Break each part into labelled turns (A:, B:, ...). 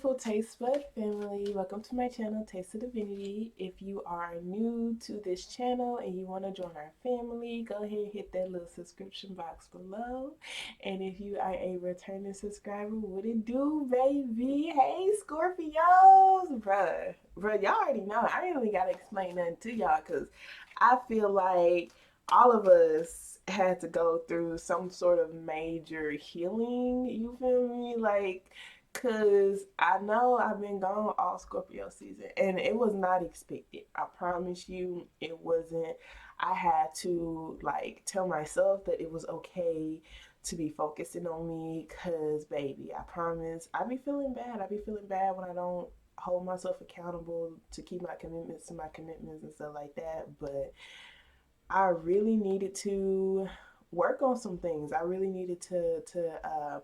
A: beautiful taste bud family. Welcome to my channel, TasteOfDivinity. If you are new to this channel and you want to join our family, go ahead and hit that little subscription box below. And if you are a returning subscriber, what it do, baby? Hey, Scorpios! Bruh, y'all already know. I ain't really got to explain nothing to y'all because I feel like all of us had to go through some sort of major healing, you feel me? Like, cause I know I've been gone all Scorpio season and it was not expected. I promise you it wasn't. I had to like tell myself that it was okay to be focusing on me cause baby, I promise I be feeling bad. I be feeling bad when I don't hold myself accountable to keep my commitments to my commitments and stuff like that. But I really needed to work on some things. I really needed to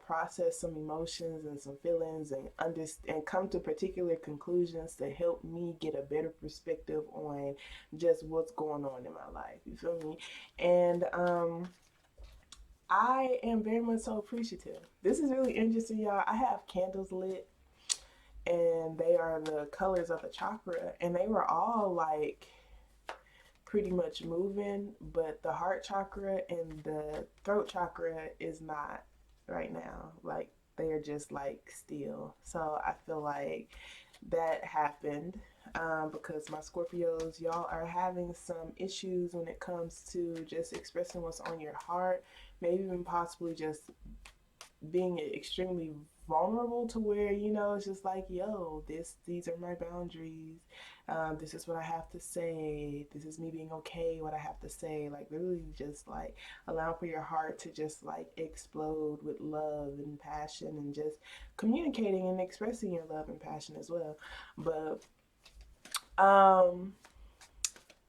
A: process some emotions and some feelings and understand and come to particular conclusions to help me get a better perspective on just what's going on in my life. You feel me? And I am very much so appreciative. This is really interesting, y'all. I have candles lit and they are the colors of the chakra and they were all like pretty much moving, but the heart chakra and the throat chakra is not right now. Like they are just like still. So I feel like that happened because my Scorpios, y'all are having some issues when it comes to just expressing what's on your heart, maybe even possibly just being extremely vulnerable to where it's just like, yo, these are my boundaries. This is what I have to say. This is me being okay what I have to say. Like literally just like allow for your heart to just like explode with love and passion and just communicating and expressing your love and passion as well. But um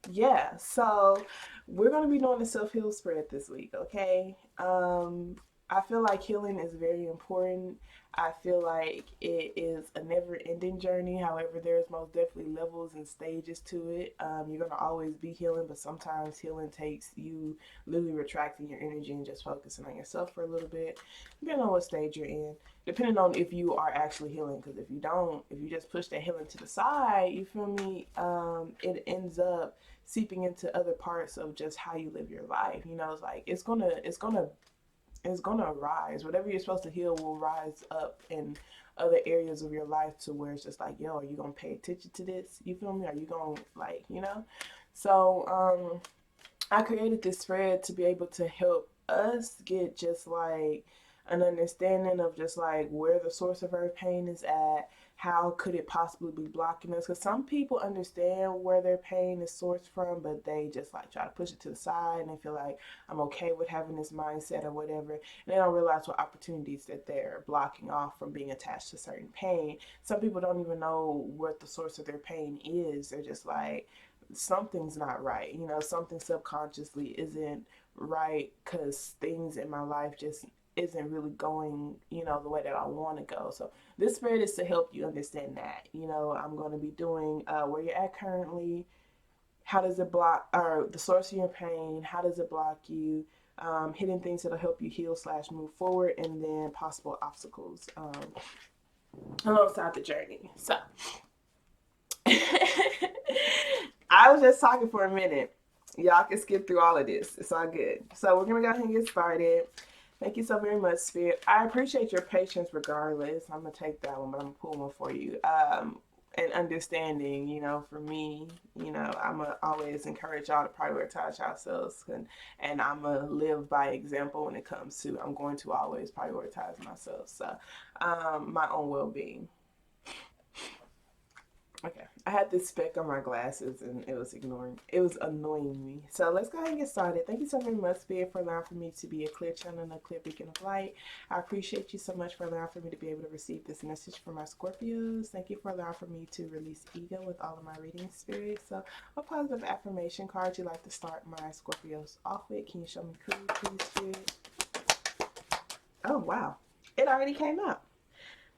A: yeah, so we're going to be doing the self-heal spread this week, okay? I feel like healing is very important. I feel like it is a never-ending journey. However, there's most definitely levels and stages to it. You're going to always be healing, but sometimes healing takes you literally retracting your energy and just focusing on yourself for a little bit, depending on what stage you're in, depending on if you are actually healing. Because if you don't, if you just push that healing to the side, you feel me, it ends up seeping into other parts of just how you live your life. It's like it's gonna rise. Whatever you're supposed to heal will rise up in other areas of your life to where it's just like, yo, are you gonna pay attention to this? You feel me? Are you gonna So I created this spread to be able to help us get just like an understanding of just like where the source of our pain is at, how could it possibly be blocking us? Because some people understand where their pain is sourced from, but they just like try to push it to the side and they feel like I'm okay with having this mindset or whatever. And they don't realize what opportunities that they're blocking off from being attached to certain pain. Some people don't even know what the source of their pain is. They're just like, something's not right. Something subconsciously isn't right because things in my life just isn't really going, the way that I want to go. So this spread is to help you understand that. I'm going to be doing where you're at currently, how does it block, or the source of your pain, how does it block you, hidden things that'll help you heal / move forward, and then possible obstacles alongside the journey. So I was just talking for a minute. Y'all can skip through all of this. It's all good. So we're going to go ahead and get started. Thank you so very much, Spirit. I appreciate your patience regardless. I'm going to take that one, but I'm going to pull one for you. And understanding, for me, I'm going to always encourage y'all to prioritize yourselves. And I'm going to live by example when it comes to, I'm going to always prioritize myself. So my own well-being. Okay, I had this speck on my glasses and it was annoying me. So let's go ahead and get started. Thank you so very much, Spirit, for allowing for me to be a clear channel and a clear beacon of light. I appreciate you so much for allowing for me to be able to receive this message from my Scorpios. Thank you for allowing for me to release ego with all of my readings, Spirit. So what positive affirmation card you like to start my Scorpios off with? Can you show me please, Spirit? Oh, wow. It already came out.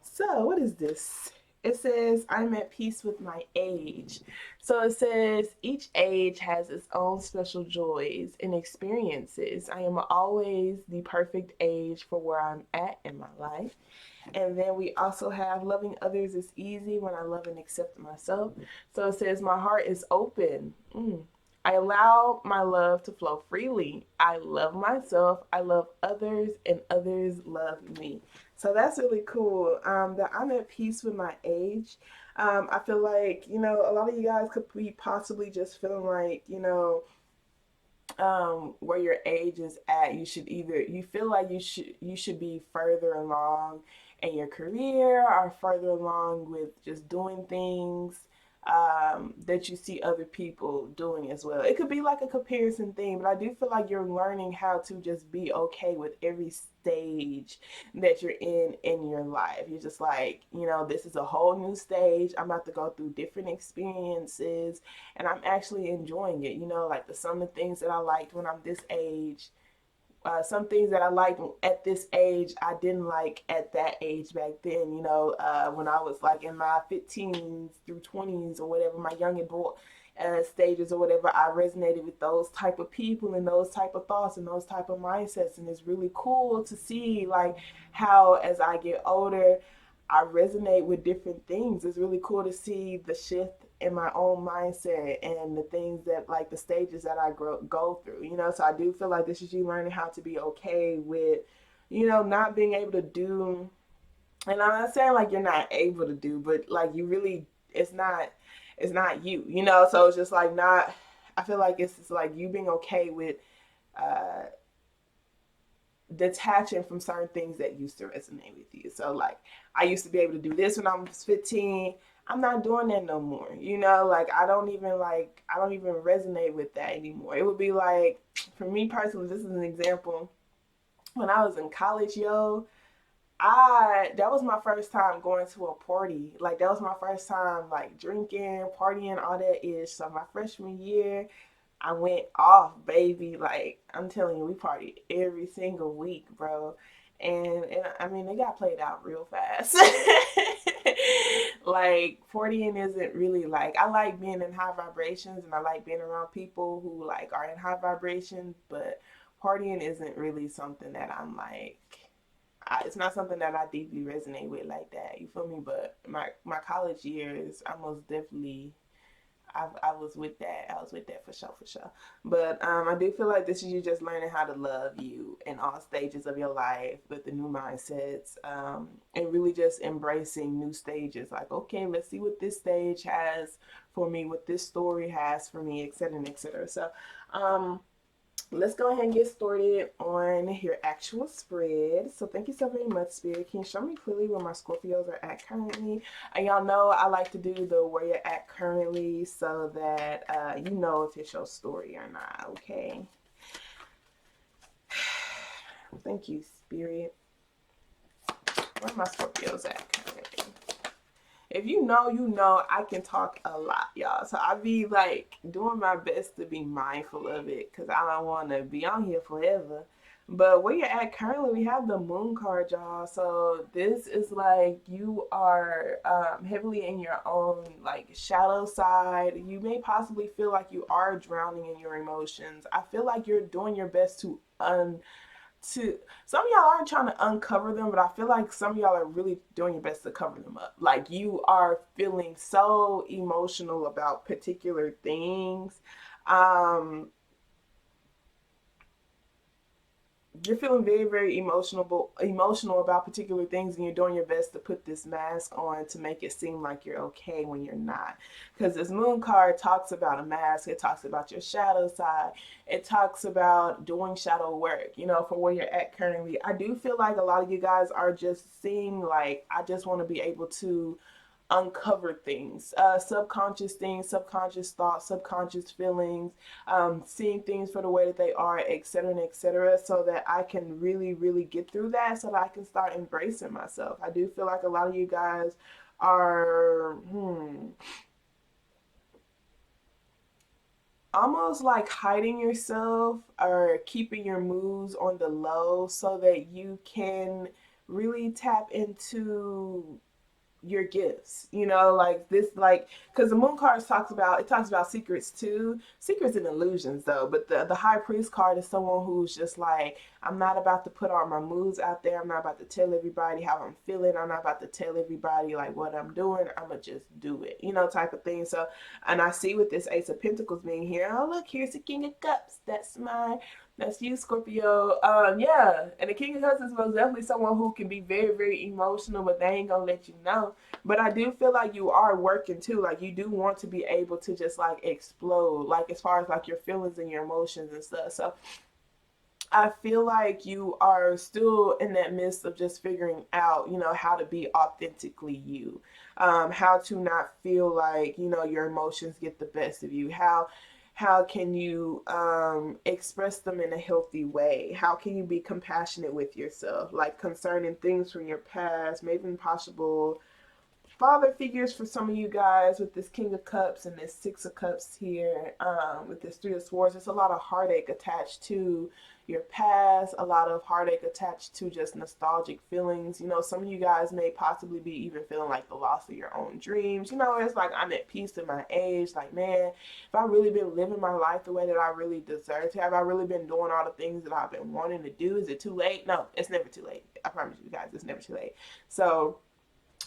A: So what is this? It says, I'm at peace with my age. So it says, each age has its own special joys and experiences. I am always the perfect age for where I'm at in my life. And then we also have loving others is easy when I love and accept myself. So it says, my heart is open. I allow my love to flow freely. I love myself. I love others, and others love me. So that's really cool. That I'm at peace with my age. I feel like, a lot of you guys could be possibly just feeling like, where your age is at. You feel like you should be further along in your career or further along with just doing things that you see other people doing as well. It could be like a comparison thing, but I do feel like you're learning how to just be okay with every stage that you're in your life. You're just like, this is a whole new stage. I'm about to go through different experiences, and I'm actually enjoying it. Like some of the things that I liked when I'm this age, some things that I liked at this age, I didn't like at that age back then. When I was like in my 15s through 20s or whatever, my young adult stages or whatever, I resonated with those type of people and those type of thoughts and those type of mindsets. And it's really cool to see like how as I get older, I resonate with different things. It's really cool to see the shift in my own mindset and the things that like the stages that I go through, so I do feel like this is you learning how to be okay with, not being able to do, and I'm not saying like you're not able to do, but like you really, it's not you, so it's just like not, I feel like it's just like you being okay with uh detaching from certain things that used to resonate with you. So like I used to be able to do this when I was 15. I'm not doing that no more. Like I don't even resonate with that anymore. It would be like, for me personally, this is an example. When I was in college, I that was my first time going to a party. Like that was my first time like drinking, partying, all that ish. So my freshman year, I went off, baby. Like I'm telling you, we partied every single week, bro. And I mean, it got played out real fast. Like partying isn't really like, I like being in high vibrations and I like being around people who like are in high vibrations, but partying isn't really something that I'm like. It's not something that I deeply resonate with like that. You feel me? But my college years, I most definitely I was with that. I was with that for sure, for sure. But I do feel like this is you just learning how to love you in all stages of your life with the new mindsets, and really just embracing new stages. Like, okay, let's see what this stage has for me, what this story has for me, etc., etc. So, let's go ahead and get started on your actual spread. So thank you so very much, Spirit. Can you show me clearly where my Scorpios are at currently? And y'all know I like to do the where you're at currently so that you know if it's your story or not, okay? Thank you, Spirit. Where are my Scorpios at currently? If you know, I can talk a lot, y'all. So I be like doing my best to be mindful of it because I don't want to be on here forever. But where you're at currently, we have the moon card, y'all. So this is like you are heavily in your own like shadow side. You may possibly feel like you are drowning in your emotions. I feel like you're doing your best to some of y'all aren't trying to uncover them, but I feel like some of y'all are really doing your best to cover them up. Like you are feeling so emotional about particular things. Um, you're feeling very, very emotional about particular things, and you're doing your best to put this mask on to make it seem like you're okay when you're not. Because this moon card talks about a mask, it talks about your shadow side, it talks about doing shadow work, for where you're at currently. I do feel like a lot of you guys are just seeing like, I just want to be able to uncover things, subconscious thoughts, subconscious feelings, seeing things for the way that they are, etc., so that I can really, really get through that so that I can start embracing myself. I do feel like a lot of you guys are almost like hiding yourself or keeping your moves on the low so that you can really tap into your gifts, you know, like this, like, because the moon cards talks about secrets too, secrets and illusions though, but the high priest card is someone who's just like, I'm not about to put all my moves out there, I'm not about to tell everybody how I'm feeling, I'm not about to tell everybody like what I'm doing, I'm gonna just do it, you know, type of thing. So, and I see with this Ace of Pentacles being here, oh look, here's the King of Cups, that's you, Scorpio. Yeah, and the King of Cups is most definitely someone who can be very, very emotional, but they ain't gonna let you know. But I do feel like you are working too. Like you do want to be able to just like explode, like as far as like your feelings and your emotions and stuff. So I feel like you are still in that midst of just figuring out, you know, how to be authentically you, how to not feel like, you know, your emotions get the best of you, how can you express them in a healthy way, how can you be compassionate with yourself, like concerning things from your past, maybe possible father figures for some of you guys with this King of Cups and this Six of Cups here, with this Three of Swords. There's a lot of heartache attached to your past, a lot of heartache attached to just nostalgic feelings. You know, some of you guys may possibly be even feeling like the loss of your own dreams. You know, it's like, I'm at peace in my age. Like, man, if I really been living my life the way that I really deserve to, have I really been doing all the things that I've been wanting to do? Is it too late? No, it's never too late. I promise you guys, it's never too late. So,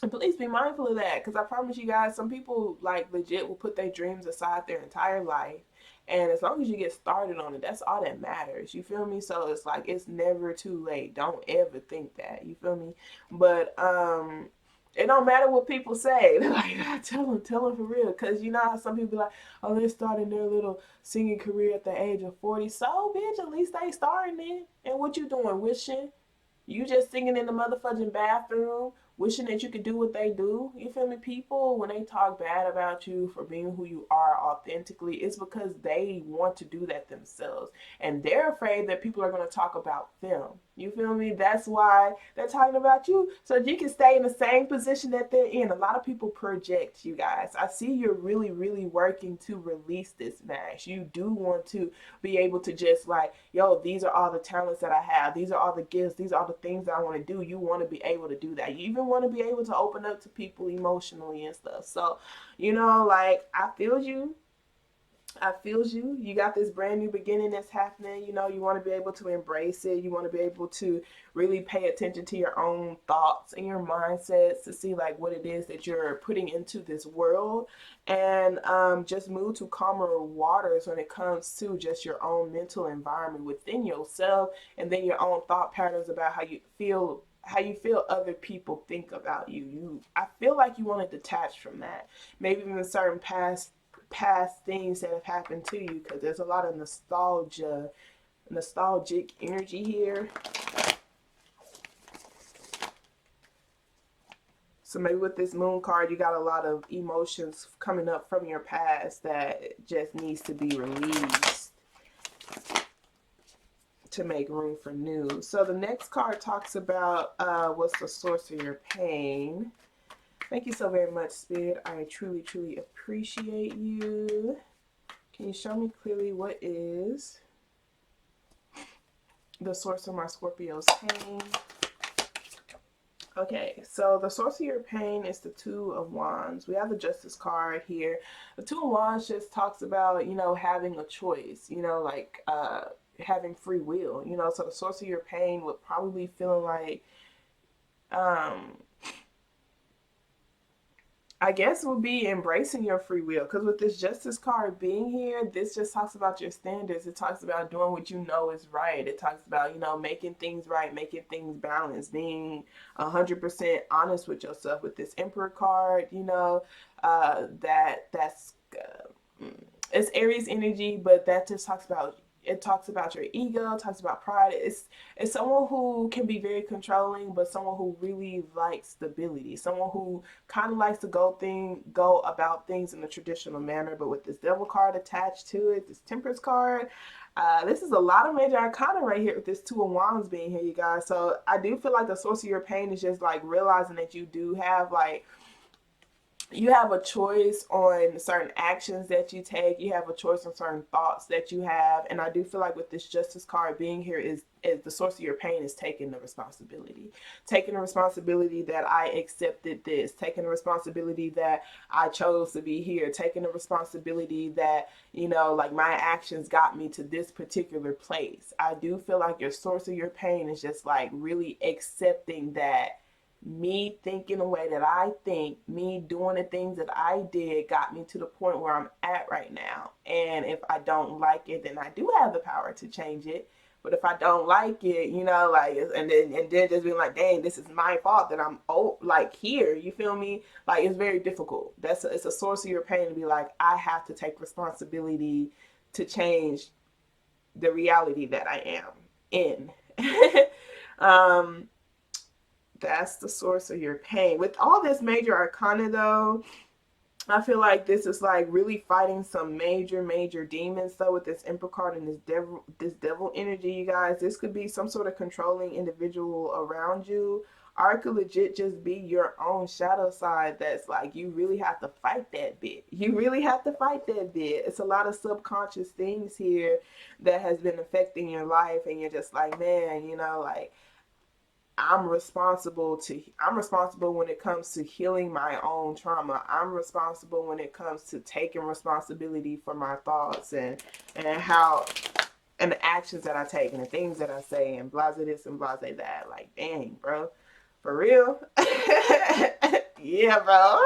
A: and please be mindful of that, because I promise you guys, some people like legit will put their dreams aside their entire life. And as long as you get started on it, that's all that matters. You feel me? So it's like, it's never too late. Don't ever think that. You feel me? But it don't matter what people say. They're like, "Ah, tell them for real." Because you know how some people be like, oh, they're starting their little singing career at the age of 40. So, bitch, at least they starting it. And what you doing? Wishing? You just singing in the motherfucking bathroom, wishing that you could do what they do. You feel me? People, when they talk bad about you for being who you are authentically, it's because they want to do that themselves. And they're afraid that people are going to talk about them. You feel me? That's why they're talking about you. So you can stay in the same position that they're in. A lot of people project, you guys. I see you're really, really working to release this mash. You do want to be able to just like, yo, these are all the talents that I have. These are all the gifts. These are all the things that I want to do. You want to be able to do that. You even want to be able to open up to people emotionally and stuff. So, you know, like, I feel you. I feels you. You got this brand new beginning that's happening. You know, you want to be able to embrace it. You want to be able to really pay attention to your own thoughts and your mindsets to see like what it is that you're putting into this world, and just move to calmer waters when it comes to just your own mental environment within yourself, and then your own thought patterns about how you feel other people think about you. I feel like you want to detach from that. Maybe even certain past things that have happened to you, because there's a lot of nostalgic energy here. So maybe with this moon card, you got a lot of emotions coming up from your past that just needs to be released to make room for new. So the next card talks about what's the source of your pain. Thank you so very much, Spirit. I truly, truly appreciate you. Can you show me clearly what is the source of my Scorpio's pain? Okay, so the source of your pain is the Two of Wands. We have the Justice card here. The Two of Wands just talks about, you know, having a choice, you know, like having free will, you know. So the source of your pain would probably be feeling like, I guess it would be embracing your free will, because with this Justice card being here, this just talks about your standards. It talks about doing what you know is right. It talks about, you know, making things right, making things balanced, being 100% honest with yourself. With this Emperor card, you know, that's it's Aries energy, but that just talks about, it talks about your ego, talks about pride. It's someone who can be very controlling, but someone who really likes stability. Someone who kind of likes to go about things in a traditional manner. But with this Devil card attached to it, this Temperance card, this is a lot of major arcana right here with this Two of Wands being here, you guys. So I do feel like the source of your pain is just like realizing that you do have like you have a choice on certain actions that you take. You have a choice on certain thoughts that you have. And I do feel like with this justice card being here is the source of your pain is taking the responsibility. Taking the responsibility that I accepted this. Taking the responsibility that I chose to be here. Taking the responsibility that, you know, like my actions got me to this particular place. I do feel like your source of your pain is just like really accepting that me thinking the way that I think, me doing the things that I did got me to the point where I'm at right now. And if I don't like it, then I do have the power to change it. But if I don't like it, you know, like, and then just being like, dang, this is my fault that I'm like here. You feel me? Like it's very difficult. It's a source of your pain to be like, I have to take responsibility to change the reality that I am in. um, that's the source of your pain. With all this major arcana though, I feel like this is like really fighting some major demons though with this Emperor card and this devil energy, you guys. This could be some sort of controlling individual around you. Or it could legit just be your own shadow side that's like you really have to fight that bit. You really have to fight that bit. It's a lot of subconscious things here that has been affecting your life and you're just like, man, you know, like I'm responsible when it comes to healing my own trauma. I'm responsible when it comes to taking responsibility for my thoughts and how and the actions that I take and the things that I say and blase this and blase that. Like, dang, bro. For real? Yeah, bro.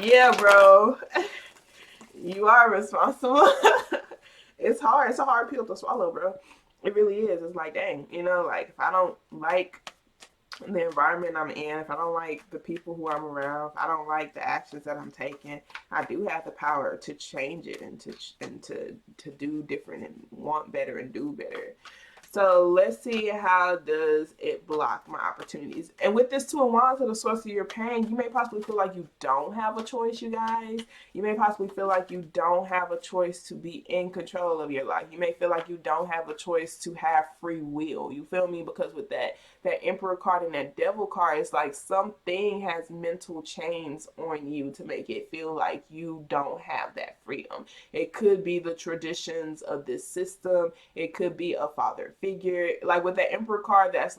A: Yeah, bro. You are responsible. It's hard. It's a hard pill to swallow, bro. It really is. It's like, dang, you know, like if I don't like the environment I'm in, if I don't like the people who I'm around, if I don't like the actions that I'm taking, I do have the power to change it and to do different and want better and do better. So let's see, how does it block my opportunities? And with this two of wands to the source of your pain, you may possibly feel like you don't have a choice, you guys. You may possibly feel like you don't have a choice to be in control of your life. You may feel like you don't have a choice to have free will. You feel me? Because with that Emperor card and that Devil card, it's like something has mental chains on you to make it feel like you don't have that freedom. It could be the traditions of this system. It could be a father figure. Like with the Emperor card, that's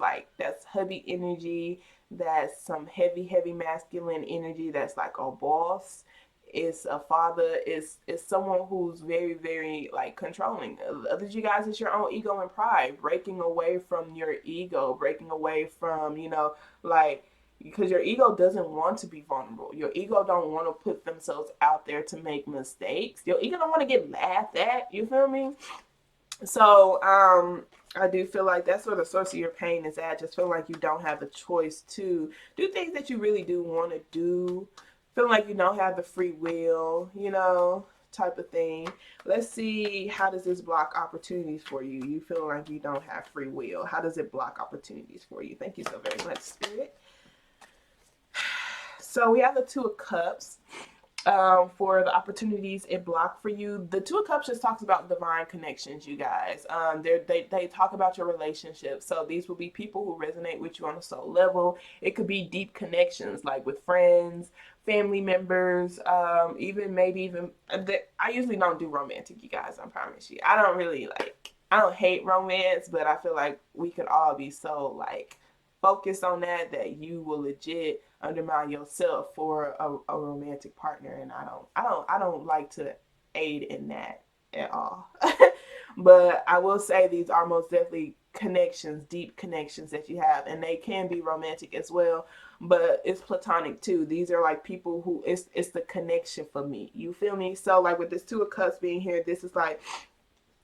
A: hubby energy. That's some heavy masculine energy. That's like a boss. It's a father. It's someone who's very like controlling. Others, you guys, it's your own ego and pride. Breaking away from your ego. Breaking away from, you know, like, because your ego doesn't want to be vulnerable. Your ego don't want to put themselves out there to make mistakes. Your ego don't want to get laughed at. You feel me? So I do feel like that's where the source of your pain is at. Just feeling like you don't have the choice to do things that you really do want to do. Feeling like you don't have the free will, you know, type of thing. Let's see, how does this block opportunities for you? You feel like you don't have free will. How does it block opportunities for you? Thank you so very much, Spirit. So we have the Two of Cups. For the opportunities it blocked for you. The Two of Cups just talks about divine connections, you guys. They talk about your relationships. So these will be people who resonate with you on a soul level. It could be deep connections, like with friends, family members, even I usually don't do romantic, you guys. I promise you. I don't hate romance, but I feel like we could all be so like focused on that you will legit undermine yourself for a romantic partner, and I don't like to aid in that at all. But I will say these are most definitely connections, deep connections that you have, and they can be romantic as well, but it's platonic too. These are like people who it's the connection for me. You feel me? So like with this Two of Cups being here, this is like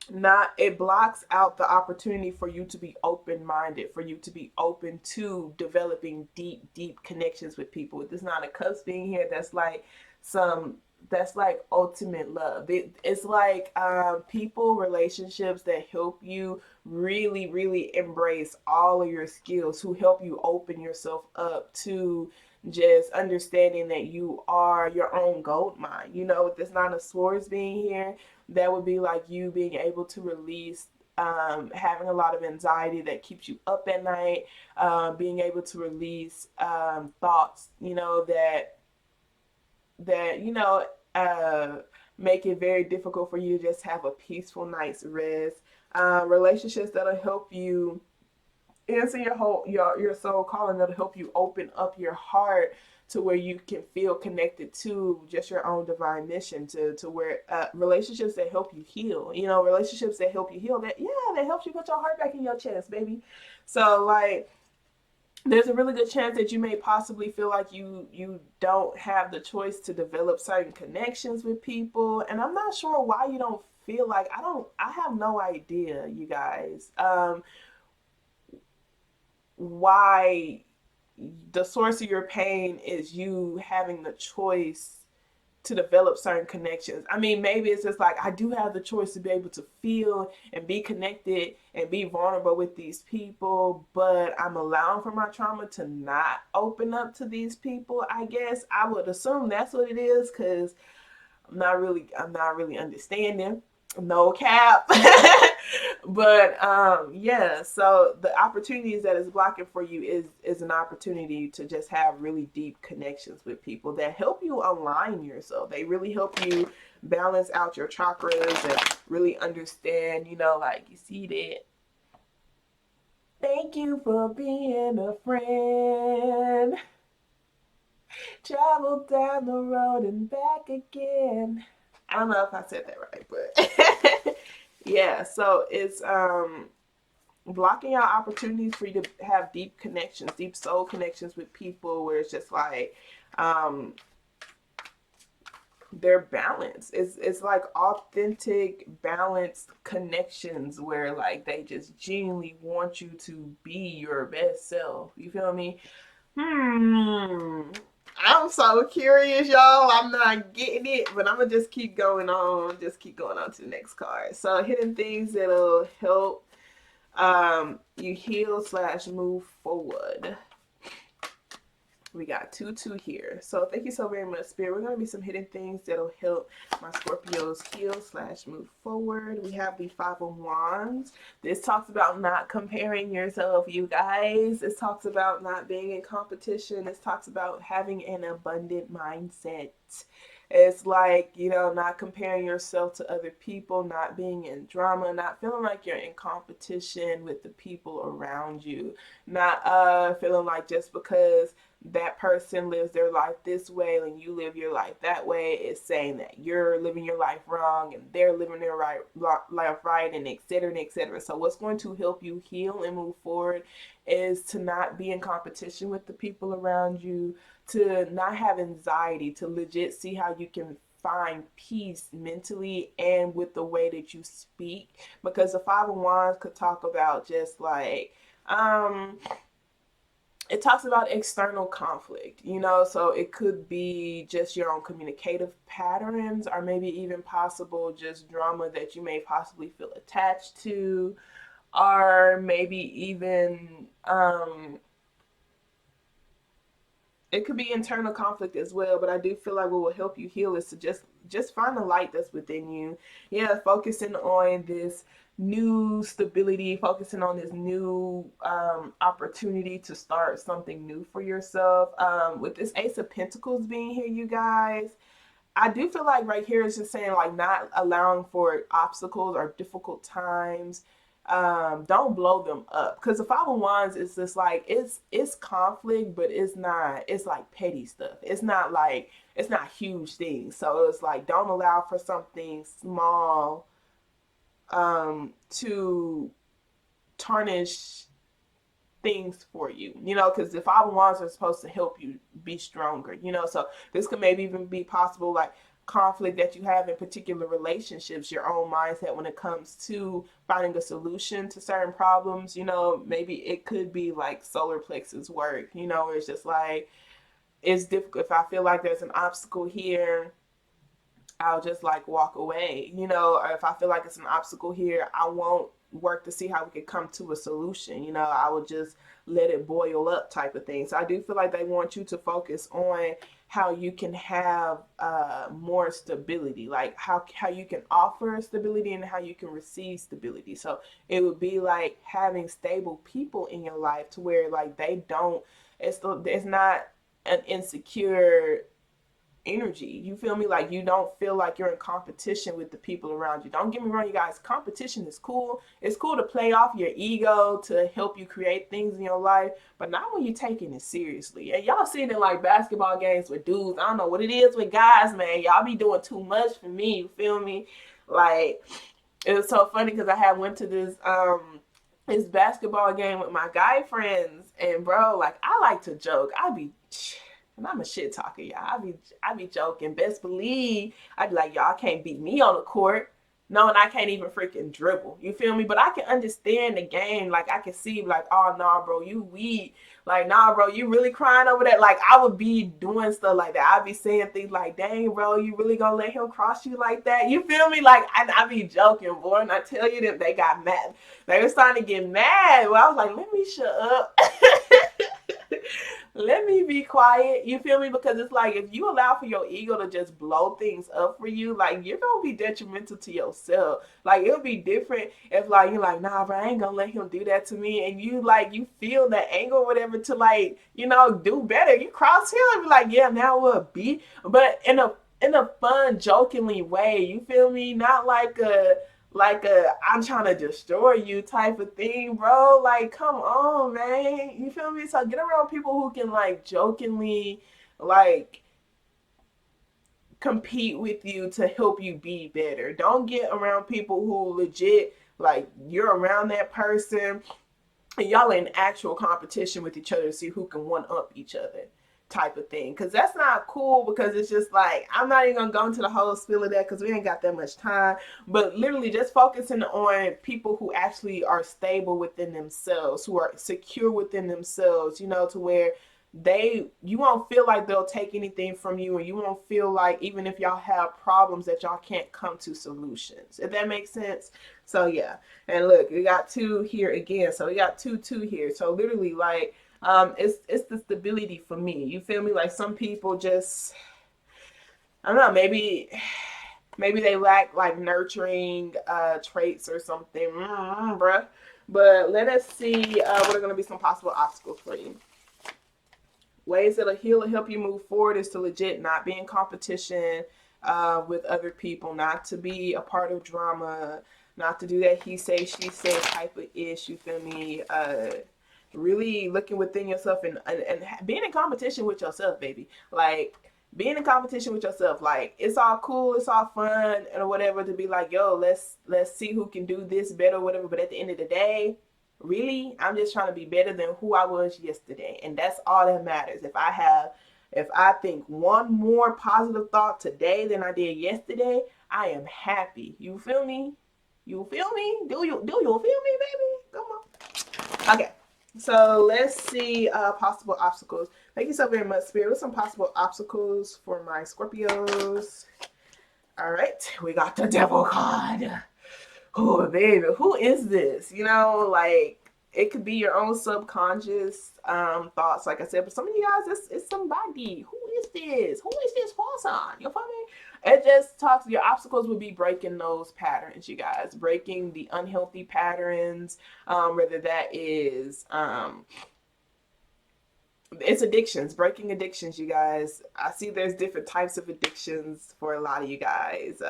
A: not, it blocks out the opportunity for you to be open-minded, for you to be open to developing deep connections with people. With this Nine of Cups being here, some that's like ultimate love. It's like people, relationships that help you really embrace all of your skills, who help you open yourself up to just understanding that you are your own gold mine. You know, with this Nine of Swords being here, that would be like you being able to release having a lot of anxiety that keeps you up at night, being able to release thoughts, you know, that that, you know, make it very difficult for you to just have a peaceful night's rest. Relationships that'll help you answer your soul calling, that'll help you open up your heart to where you can feel connected to just your own divine mission, to where relationships that help you heal, you know, relationships that help you heal, that, yeah, that helps you put your heart back in your chest, baby. So like, there's a really good chance that you may possibly feel like you don't have the choice to develop certain connections with people, and I'm not sure why you don't feel like, I have no idea, you guys, why the source of your pain is you having the choice to develop certain connections. I mean, maybe it's just like, I do have the choice to be able to feel and be connected and be vulnerable with these people, but I'm allowing for my trauma to not open up to these people. I guess I would assume that's what it is, because I'm not really understanding. No cap. But yeah, so the opportunities that is blocking for you is an opportunity to just have really deep connections with people that help you align yourself. They really help you balance out your chakras and really understand, you know, like, you see that. Thank you for being a friend. Travel down the road and back again. I don't know if I said that right, but yeah, so it's blocking out opportunities for you to have deep connections, deep soul connections with people where it's just like they're balanced. It's like authentic, balanced connections where like they just genuinely want you to be your best self. You feel me? I'm so curious, y'all. I'm not getting it, but I'm gonna just keep going on. Just keep going on to the next card. So hidden things that'll help you heal slash move forward. We got 2-2 here. So thank you so very much, Spirit. We're going to be some hidden things that'll help my Scorpios heal slash move forward. We have the Five of Wands. This talks about not comparing yourself, you guys. This talks about not being in competition. This talks about having an abundant mindset. It's like, you know, not comparing yourself to other people, not being in drama, not feeling like you're in competition with the people around you, not feeling like just because that person lives their life this way and you live your life that way, it's saying that you're living your life wrong and they're living their life right, and etc and etc. So what's going to help you heal and move forward is to not be in competition with the people around you, to not have anxiety, to legit see how you can find peace mentally and with the way that you speak, because the Five of Wands could talk about just like it talks about external conflict, you know, so it could be just your own communicative patterns, or maybe even possible just drama that you may possibly feel attached to, or maybe even it could be internal conflict as well. But I do feel like what will help you heal is to just find the light that's within you. Yeah, focusing on this new stability, focusing on this new opportunity to start something new for yourself. With this Ace of Pentacles being here, you guys, I do feel like right here is just saying like not allowing for obstacles or difficult times. Don't blow them up, because the Five of Wands is just like it's conflict, but it's like petty stuff. It's not huge things. So it's like, don't allow for something small to tarnish things for you, you know, because the Five of Wands are supposed to help you be stronger, you know. So this could maybe even be possible like conflict that you have in particular relationships, your own mindset when it comes to finding a solution to certain problems, you know. Maybe it could be like solar plexus work, you know, where it's just like, it's difficult. If I feel like there's an obstacle here, I'll just like walk away, you know, or if I feel like it's an obstacle here, I won't work to see how we could come to a solution, you know, I will just let it boil up type of thing. So I do feel like they want you to focus on how you can have more stability, like how you can offer stability and how you can receive stability. So it would be like having stable people in your life to where like they don't, it's not an insecure energy. You feel me? Like you don't feel like you're in competition with the people around you. Don't get me wrong, you guys. Competition is cool. It's cool to play off your ego to help you create things in your life, but not when you're taking it seriously. And y'all see it in like basketball games with dudes. I don't know what it is with guys, man. Y'all be doing too much for me. You feel me? Like it was so funny because I had went to this basketball game with my guy friends, and bro, like I like to joke. And I'm a shit talker, y'all. I be joking. Best believe I be like, y'all can't beat me on the court. No, and I can't even freaking dribble. You feel me? But I can understand the game. Like I can see, like, oh nah, bro, you weak. Like, nah, bro, you really crying over that? Like, I would be doing stuff like that. I'd be saying things like, dang, bro, you really gonna let him cross you like that? You feel me? Like, I be joking, boy. And I tell you that they got mad. They were starting to get mad. Well, I was like, let me shut up. Let me be quiet. You feel me? Because it's like if you allow for your ego to just blow things up for you, like you're gonna be detrimental to yourself. Like it'll be different if like you're like, nah, bro, I ain't gonna let him do that to me, and you like you feel that anger or whatever to like do better. You cross him and be like, yeah, now we'll be, but in a fun, jokingly way. You feel me? Not like a I'm trying to destroy you type of thing, bro. Like, come on, man. You feel me? So get around people who can like jokingly like compete with you to help you be better. Don't get around people who legit like you're around that person and y'all in actual competition with each other to see who can one up each other type of thing, because that's not cool. Because it's just like I'm not even gonna go into the whole spiel of that because we ain't got that much time, but literally just focusing on people who actually are stable within themselves, who are secure within themselves, to where you won't feel like they'll take anything from you, and you won't feel like even if y'all have problems that y'all can't come to solutions, if that makes sense. So yeah. And look, we got two here again. So we got two here. So literally, like, it's the stability for me. You feel me? Like some people just, I don't know, maybe they lack like nurturing traits or something, bruh. But let us see what are going to be some possible obstacles for you. Ways that'll heal and help you move forward is to legit not be in competition with other people, not to be a part of drama, not to do that he say she say type of ish. You feel me? Really looking within yourself and being in competition with yourself, baby. Like being in competition with yourself. Like it's all cool, it's all fun and whatever to be like, yo, let's see who can do this better or whatever. But at the end of the day, really, I'm just trying to be better than who I was yesterday. And that's all that matters. If I think one more positive thought today than I did yesterday, I am happy. You feel me? You feel me? Do you feel me, baby? Come on. Okay. So let's see possible obstacles. Thank you so very much, Spirit. With some possible obstacles for my Scorpios. All right, we got the devil card. Oh, baby, who is this? Like it could be your own subconscious thoughts, like I said. But some of you guys, it's somebody. Who is this? Who is this false on? You feel me? It just talks. Your obstacles would be breaking those patterns, you guys. Breaking the unhealthy patterns. Whether that is it's addictions, breaking addictions, you guys. I see there's different types of addictions for a lot of you guys.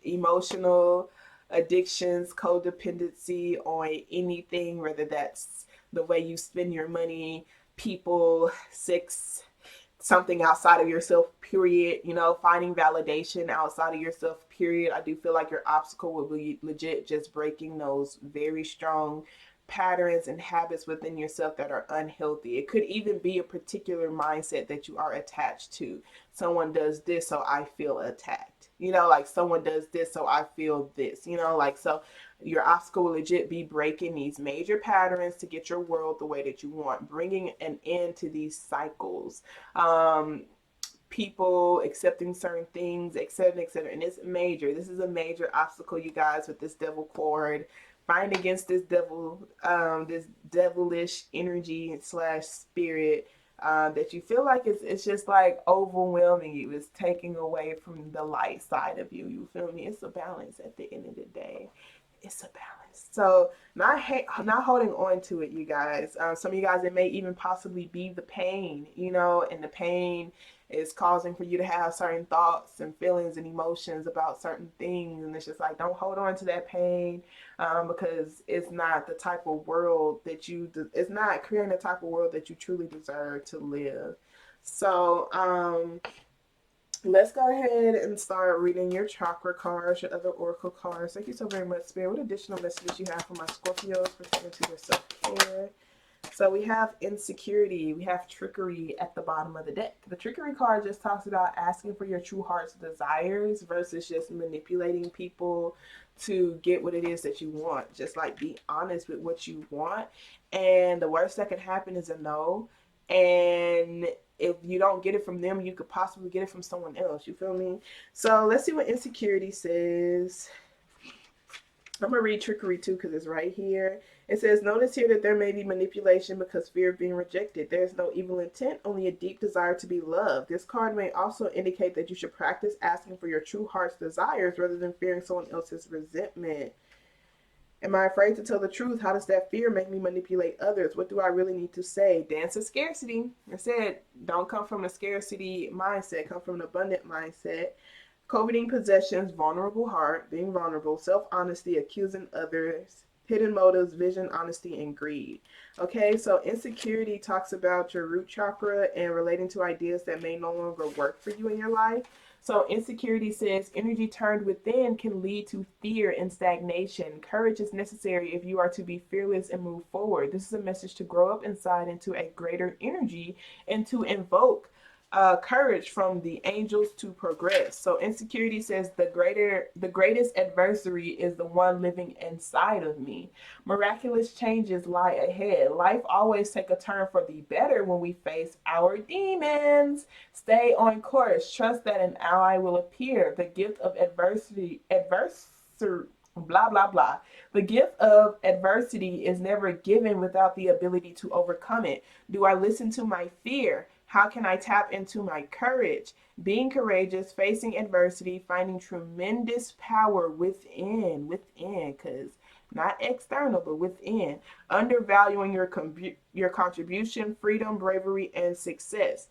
A: Emotional addictions, codependency on anything, whether that's the way you spend your money, people, sex, something outside of yourself, period. Finding validation outside of yourself, period. I do feel like your obstacle will be legit just breaking those very strong patterns and habits within yourself that are unhealthy. It could even be a particular mindset that you are attached to. Someone does this, so I feel attacked. Like someone does this, so I feel this. Like so your obstacle will legit be breaking these major patterns to get your world the way that you want, bringing an end to these cycles. People accepting certain things, etc., etc. And it's major. This is a major obstacle, you guys, with this devil cord. Fighting against this this devilish energy / spirit that you feel like it's just like overwhelming you. It's taking away from the light side of you. You feel me? It's a balance at the end of the day. It's a balance. So not holding on to it, you guys. Some of you guys, it may even possibly be the pain, and the pain is causing for you to have certain thoughts and feelings and emotions about certain things. And it's just like, don't hold on to that pain, because it's not the type of world that it's not creating the type of world that you truly deserve to live. So, let's go ahead and start reading your chakra cards, your other oracle cards. Thank you so very much, Spirit. What additional messages you have for my Scorpios pertaining to their self-care? So we have insecurity, we have trickery at the bottom of the deck. The trickery card just talks about asking for your true heart's desires versus just manipulating people to get what it is that you want. Just like, be honest with what you want, and the worst that could happen is a no. And if you don't get it from them, you could possibly get it from someone else. You feel me? So let's see what insecurity says. I'm going to read trickery too because it's right here. It says, notice here that there may be manipulation because fear of being rejected. There is no evil intent, only a deep desire to be loved. This card may also indicate that you should practice asking for your true heart's desires rather than fearing someone else's resentment. Am I afraid to tell the truth? How does that fear make me manipulate others? What do I really need to say? Dance of scarcity. I said, don't come from a scarcity mindset. Come from an abundant mindset. Coveting possessions, vulnerable heart, being vulnerable, self-honesty, accusing others, hidden motives, vision, honesty, and greed. Okay, so insecurity talks about your root chakra and relating to ideas that may no longer work for you in your life. So insecurity says energy turned within can lead to fear and stagnation. Courage is necessary if you are to be fearless and move forward. This is a message to grow up inside into a greater energy and to invoke courage from the angels to progress. So insecurity says the greatest adversary is the one living inside of me. Miraculous changes lie ahead. Life always takes a turn for the better when we face our demons. Stay on course. Trust that an ally will appear. The gift of adversity, blah, blah, blah. The gift of adversity is never given without the ability to overcome it. Do I listen to my fear? How can I tap into my courage? Being courageous, facing adversity, finding tremendous power within, because not external, but within. Undervaluing your contribution, freedom, bravery, and success.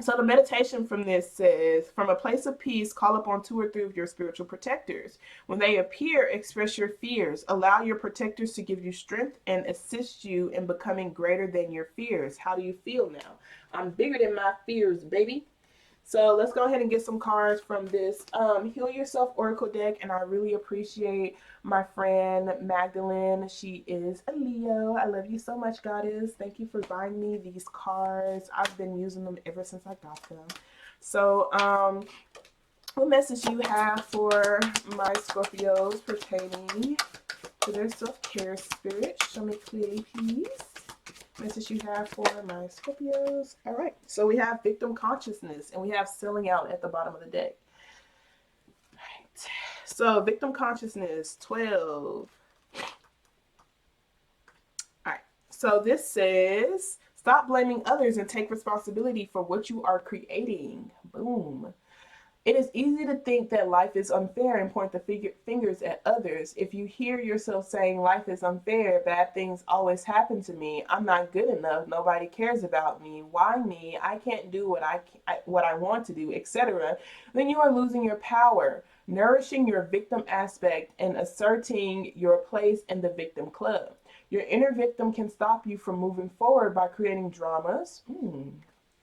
A: So the meditation from this says, from a place of peace, call upon 2 or 3 of your spiritual protectors. When they appear, express your fears. Allow your protectors to give you strength and assist you in becoming greater than your fears. How do you feel now? I'm bigger than my fears, baby. So let's go ahead and get some cards from this Heal Yourself Oracle deck. And I really appreciate my friend Magdalene. She is a Leo. I love you so much, Goddess. Thank you for buying me these cards. I've been using them ever since I got them. So what message you have for my Scorpios pertaining to their self-care spirit? Show me clearly, please. Message you have for my Scorpios. All right, so we have victim consciousness and we have selling out at the bottom of the deck. All right, so victim consciousness 12. All right, so this says stop blaming others and take responsibility for what you are creating. Boom. It is easy to think that life is unfair and point the fingers at others. If you hear yourself saying life is unfair, bad things always happen to me, I'm not good enough, nobody cares about me, why me, I can't do what I want to do, etc., then you are losing your power, nourishing your victim aspect and asserting your place in the victim club. Your inner victim can stop you from moving forward by creating dramas.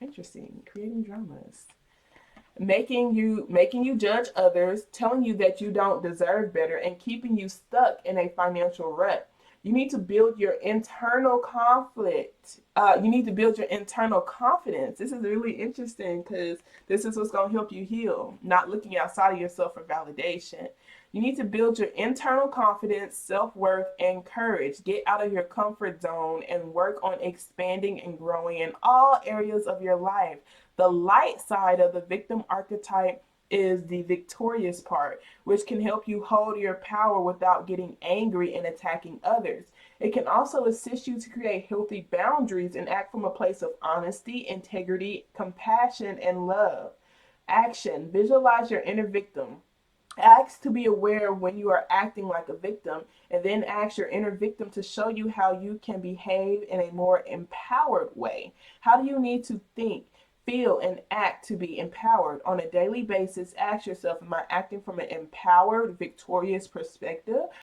A: Interesting, creating dramas. Making you judge others, telling you that you don't deserve better, and keeping you stuck in a financial rut. You need to build your internal conflict. You need to build your internal confidence. This is really interesting because this is what's going to help you heal, not looking outside of yourself for validation. You need to build your internal confidence, self-worth, and courage. Get out of your comfort zone and work on expanding and growing in all areas of your life. The light side of the victim archetype is the victorious part, which can help you hold your power without getting angry and attacking others. It can also assist you to create healthy boundaries and act from a place of honesty, integrity, compassion, and love. Action. Visualize your inner victim. Ask to be aware when you are acting like a victim, and then ask your inner victim to show you how you can behave in a more empowered way. How do you need to think, feel and act to be empowered. On a daily basis, ask yourself, am I acting from an empowered, victorious perspective?